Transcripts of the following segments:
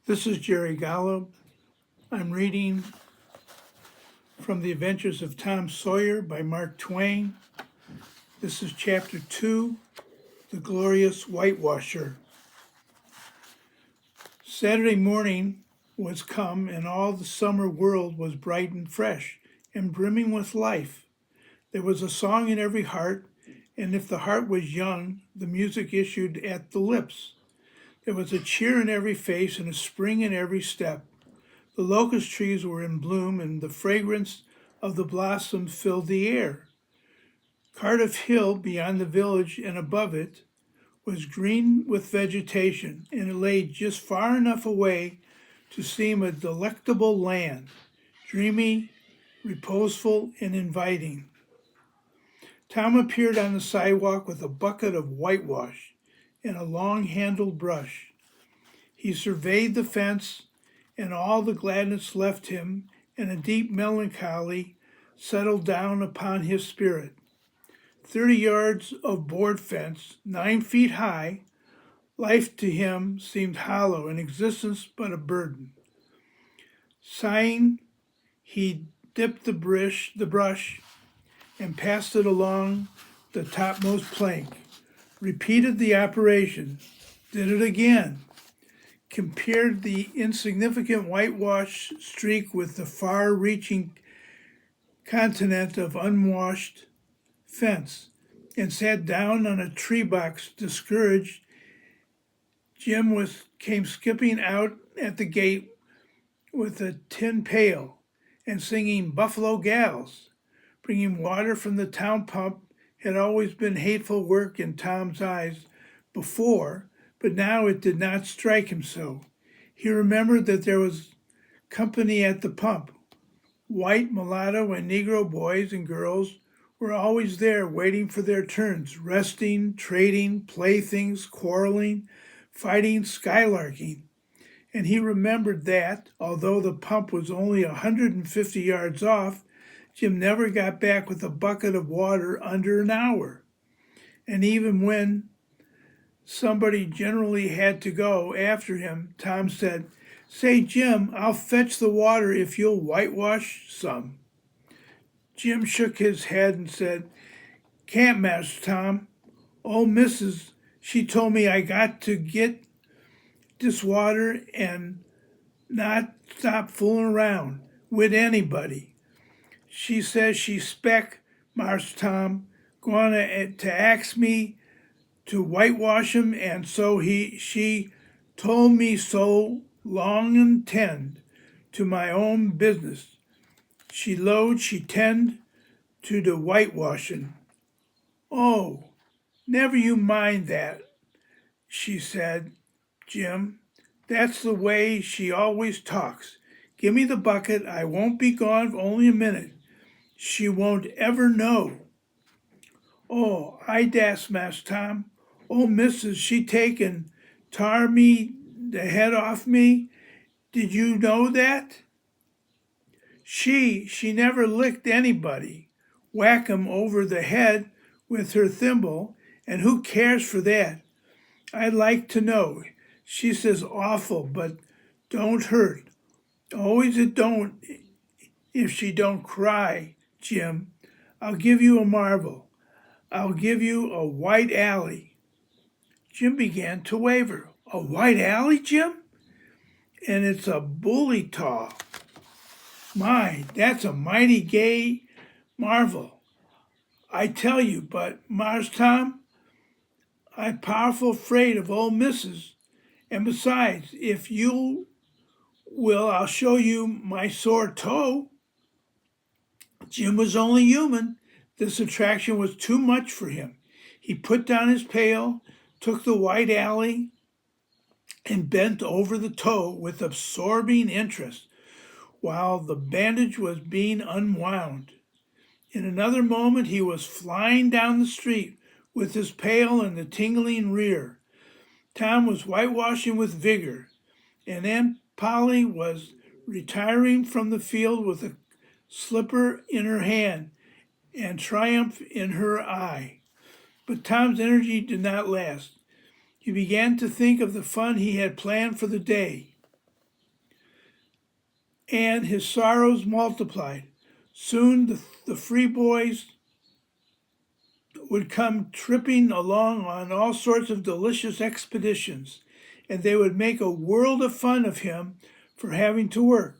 This is Jerry Golub. I'm reading from The Adventures of Tom Sawyer by Mark Twain. This is Chapter 2, The Glorious Whitewasher. Saturday morning was come, and all the summer world was bright and fresh and brimming with life. There was a song in every heart, and if the heart was young, the music issued at the lips. There was a cheer in every face and a spring in every step. The locust trees were in bloom, and the fragrance of the blossoms filled the air. Cardiff Hill, beyond the village and above it, was green with vegetation, and it lay just far enough away to seem a delectable land, dreamy, reposeful, and inviting. Tom appeared on the sidewalk with a bucket of whitewash and a long-handled brush. He surveyed the fence, and all the gladness left him, and a deep melancholy settled down upon his spirit. 30 yards of board fence, 9 feet high, life to him seemed hollow and existence but a burden. Sighing, he dipped the brush and passed it along the topmost plank. Repeated the operation, did it again, compared the insignificant whitewash streak with the far-reaching continent of unwashed fence, and sat down on a tree box discouraged. Jim came skipping out at the gate with a tin pail and singing Buffalo Gals. Bringing water from the town pump had always been hateful work in Tom's eyes before, but now it did not strike him so. He remembered that there was company at the pump. White, mulatto, and Negro boys and girls were always there waiting for their turns, resting, trading, playthings, quarreling, fighting, skylarking. And he remembered that, although the pump was only 150 yards off, Jim never got back with a bucket of water under an hour. And even when somebody generally had to go after him, Tom said, "Say, Jim, I'll fetch the water if you'll whitewash some." Jim shook his head and said, "Can't, Master Tom. Old Missus, she told me I got to get this water and not stop fooling around with anybody. She says she spec, Mars Tom, going to ask me to whitewash him, and so she told me so long and tend to my own business. She tend to the whitewashing." "Oh, never you mind that," she said, "Jim. That's the way she always talks. Give me the bucket. I won't be gone only a minute. She won't ever know." "Oh, I das, Mass Tom. Old Missus, she take and tar me the head off me. Did you know that? She never licked anybody. Whack 'em over the head with her thimble, and who cares for that? I'd like to know. She says awful, but don't hurt. Always it don't if she don't cry, Jim. I'll give you a marvel. I'll give you a white alley." Jim began to waver. "A white alley, Jim? And it's a bully taw. My, that's a mighty gay marvel. I tell you, but, Mars Tom, I'm powerful afraid of old Missus. And besides, if you will, I'll show you my sore toe." Jim was only human. This attraction was too much for him. He put down his pail, took the white alley, and bent over the toe with absorbing interest while the bandage was being unwound. In another moment he was flying down the street with his pail in the tingling rear. Tom was whitewashing with vigor, and Aunt Polly was retiring from the field with a slipper in her hand and triumph in her eye. But Tom's energy did not last. He began to think of the fun he had planned for the day, and his sorrows multiplied. Soon the free boys would come tripping along on all sorts of delicious expeditions, and they would make a world of fun of him for having to work.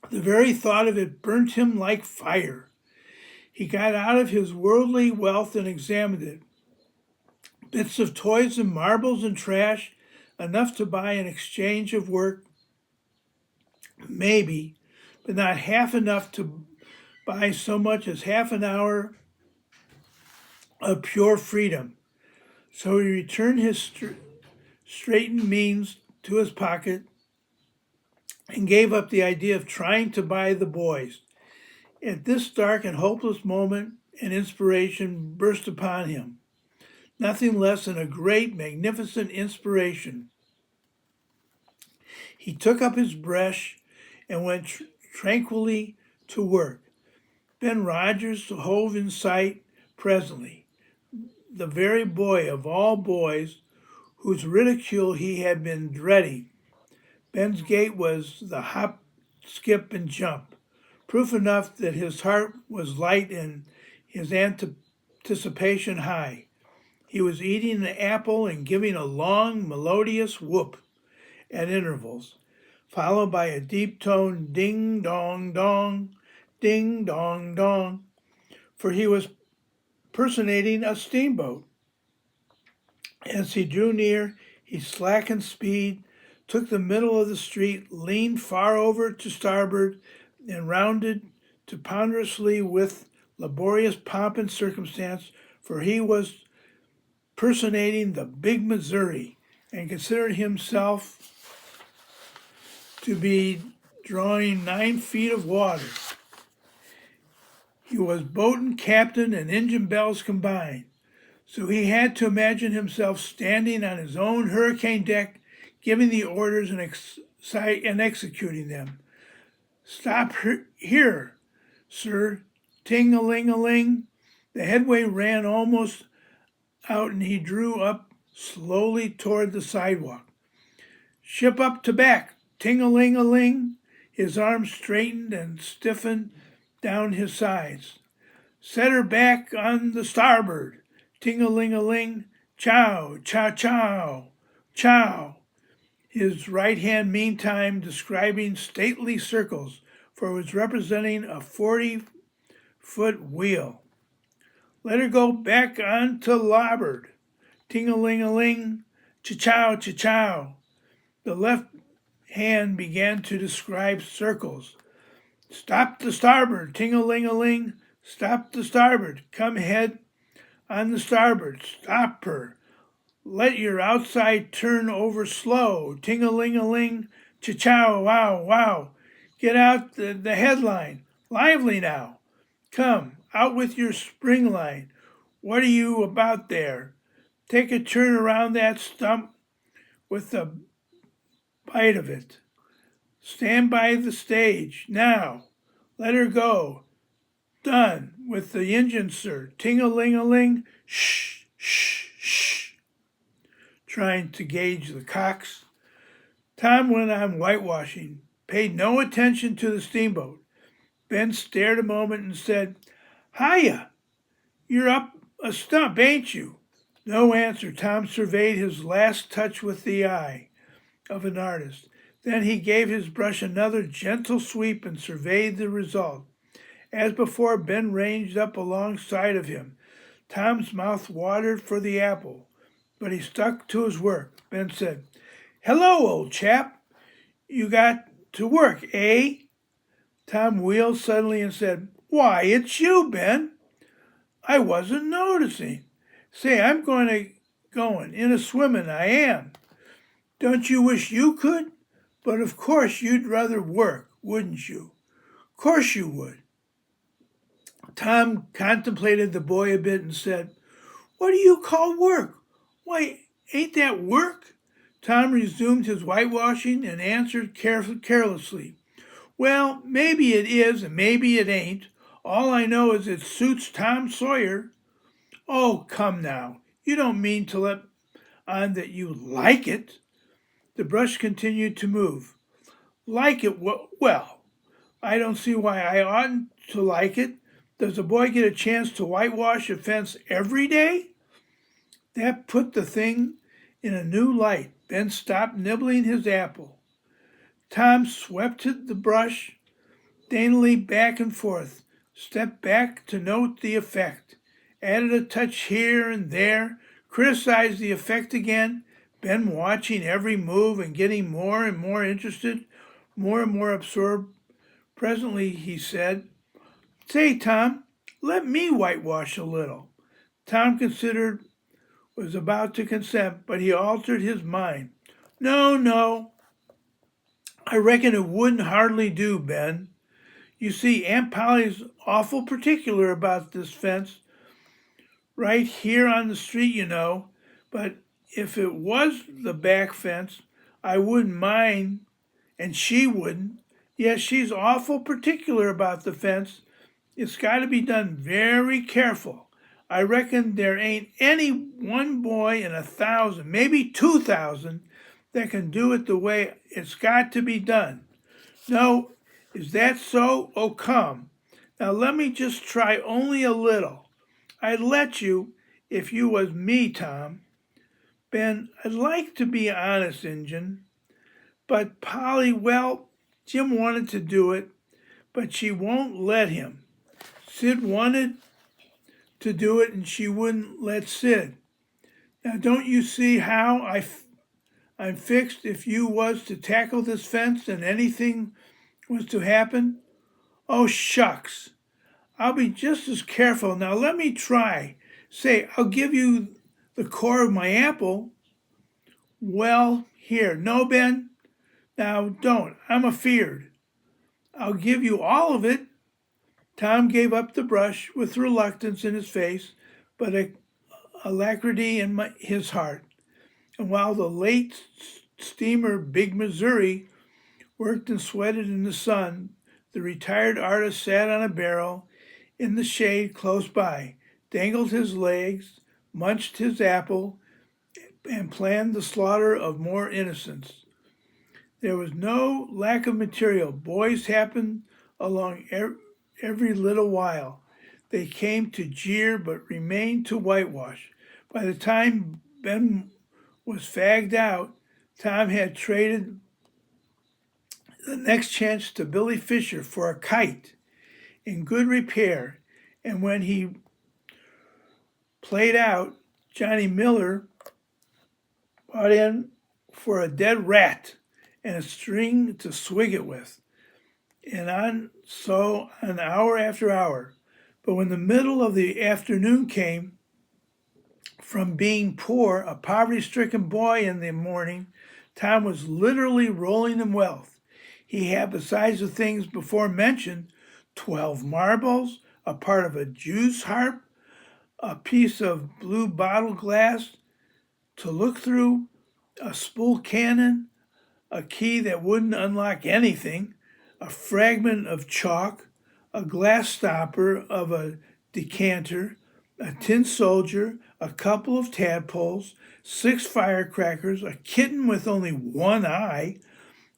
The very thought of it burnt him like fire. He got out of his worldly wealth and examined it. Bits of toys and marbles and trash, enough to buy an exchange of work, maybe, but not half enough to buy so much as half an hour of pure freedom. So he returned his straightened means to his pocket and gave up the idea of trying to buy the boys. At this dark and hopeless moment, an inspiration burst upon him. Nothing less than a great, magnificent inspiration. He took up his brush and went tranquilly to work. Ben Rogers hove in sight presently, the very boy of all boys whose ridicule he had been dreading. Ben's gait was the hop, skip, and jump, proof enough that his heart was light and his anticipation high. He was eating an apple and giving a long, melodious whoop at intervals, followed by a deep-toned ding-dong-dong, ding-dong-dong, for he was personating a steamboat. As he drew near, he slackened speed, took the middle of the street, leaned far over to starboard, and rounded to ponderously with laborious pomp and circumstance, for he was personating the Big Missouri, and considered himself to be drawing 9 feet of water. He was boat and captain and engine bells combined, so he had to imagine himself standing on his own hurricane deck, giving the orders and executing them. "Stop here, sir, ting-a-ling-a-ling." The headway ran almost out and he drew up slowly toward the sidewalk. "Ship up to back, ting-a-ling-a-ling." His arms straightened and stiffened down his sides. "Set her back on the starboard, ting-a-ling-a-ling. Chow, chow, chow, chow." His right hand meantime describing stately circles, for it was representing a 40-foot wheel. "Let her go back on to larboard, ting-a-ling-a-ling, cha-chow, cha-chow." The left hand began to describe circles. "Stop the starboard, ting-a-ling-a-ling. Stop the starboard. Come head on the starboard. Stop her. Let your outside turn over slow, ting-a-ling-a-ling, cha-chow, wow, wow. Get out the headline. Lively now. Come, out with your spring line. What are you about there? Take a turn around that stump with the bite of it. Stand by the stage. Now, let her go. Done with the engine, sir. Ting-a-ling-a-ling. Shh, shh, shh." Trying to gauge the cocks, Tom went on whitewashing, paid no attention to the steamboat. Ben stared a moment and said, "Hiya, you're up a stump, ain't you?" No answer. Tom surveyed his last touch with the eye of an artist. Then he gave his brush another gentle sweep and surveyed the result. As before, Ben ranged up alongside of him. Tom's mouth watered for the apple, but he stuck to his work. Ben said, "Hello, old chap. You got to work, eh?" Tom wheeled suddenly and said, "Why, it's you, Ben. I wasn't noticing. Say, I'm going in a swimming, I am. Don't you wish you could? But of course you'd rather work, wouldn't you? Course you would." Tom contemplated the boy a bit and said, "What do you call work? Why, ain't that work?" Tom resumed his whitewashing and answered carelessly, "Well, maybe it is and maybe it ain't. All I know is it suits Tom Sawyer." "Oh, come now. You don't mean to let on that you like it. The brush continued to move. Like it? Well, I don't see why I oughtn't to like it. Does a boy get a chance to whitewash a fence every day? That put the thing in a new light. Ben stopped nibbling his apple. Tom swept the brush daintily back and forth, stepped back to note the effect, added a touch here and there, criticized the effect again, Ben watching every move and getting more and more interested, more and more absorbed. Presently he said, "Say, Tom, let me whitewash a little." Tom considered, was about to consent, but he altered his mind. "No, no, I reckon it wouldn't hardly do, Ben. You see, Aunt Polly's awful particular about this fence, right here on the street, you know. But if it was the back fence, I wouldn't mind, and she wouldn't. Yes, she's awful particular about the fence. It's got to be done very careful. I reckon there ain't any one boy in 1,000, maybe 2,000, that can do it the way it's got to be done. No, is that so? Oh, come. Now let me just try only a little. I'd let you if you was me, Tom. Ben, I'd like to be honest, Injun. But Polly, well, Jim wanted to do it, but she won't let him. Sid wanted to do it, and she wouldn't let Sid. Now, don't you see how I'm fixed if you was to tackle this fence and anything was to happen? Oh, shucks. I'll be just as careful. Now, let me try. Say, I'll give you the core of my apple. Well, here. No, Ben? Now, don't. I'm afeard. I'll give you all of it. Tom gave up the brush with reluctance in his face, but alacrity in his heart. And while the late steamer Big Missouri worked and sweated in the sun, the retired artist sat on a barrel in the shade close by, dangled his legs, munched his apple, and planned the slaughter of more innocents. There was no lack of material. Boys happened along every little while. They came to jeer but remained to whitewash. By the time Ben was fagged out, Tom had traded the next chance to Billy Fisher for a kite in good repair, and when he played out, Johnny Miller brought in for a dead rat and a string to swig it with, and on hour after hour. But when the middle of the afternoon came, from being poor, a poverty-stricken boy in the morning, Tom was literally rolling in wealth. He had, besides the things before mentioned, 12 marbles, a part of a Jew's harp, a piece of blue bottle glass to look through, a spool cannon, a key that wouldn't unlock anything, a fragment of chalk, a glass stopper of a decanter, a tin soldier, a couple of tadpoles, 6 firecrackers, a kitten with only one eye,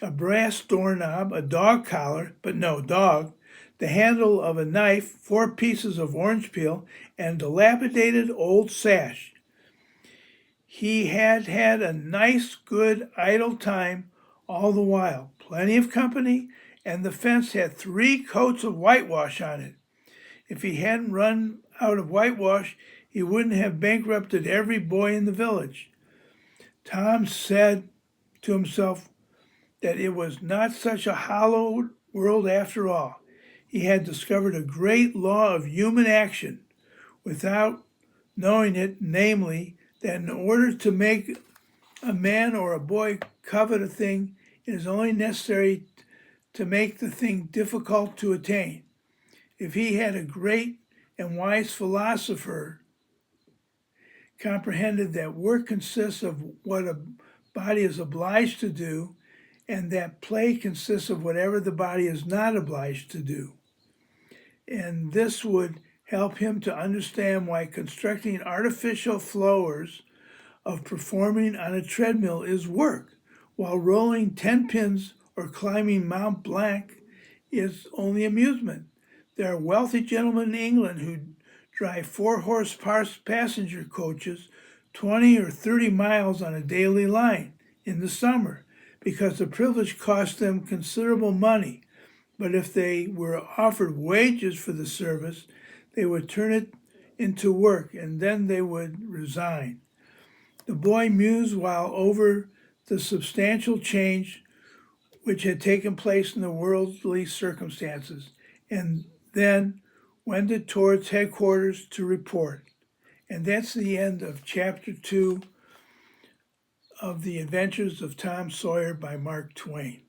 a brass doorknob, a dog collar, but no dog, the handle of a knife, 4 pieces of orange peel, and a dilapidated old sash. He had had a nice, good, idle time all the while. Plenty of company, and the fence had 3 coats of whitewash on it. If he hadn't run out of whitewash, he wouldn't have bankrupted every boy in the village. Tom said to himself that it was not such a hollow world after all. He had discovered a great law of human action without knowing it, namely, that in order to make a man or a boy covet a thing, it is only necessary to make the thing difficult to attain. If he had a great and wise philosopher comprehended that work consists of what a body is obliged to do, and that play consists of whatever the body is not obliged to do. And this would help him to understand why constructing artificial flowers of performing on a treadmill is work, while rolling 10 pins or climbing Mont Blanc is only amusement. There are wealthy gentlemen in England who drive 4-horse passenger coaches 20 or 30 miles on a daily line in the summer because the privilege costs them considerable money. But if they were offered wages for the service, they would turn it into work and then they would resign. The boy mused while over the substantial change which had taken place in the worldly circumstances, and then wended towards headquarters to report. And that's the end of chapter 2 of The Adventures of Tom Sawyer by Mark Twain.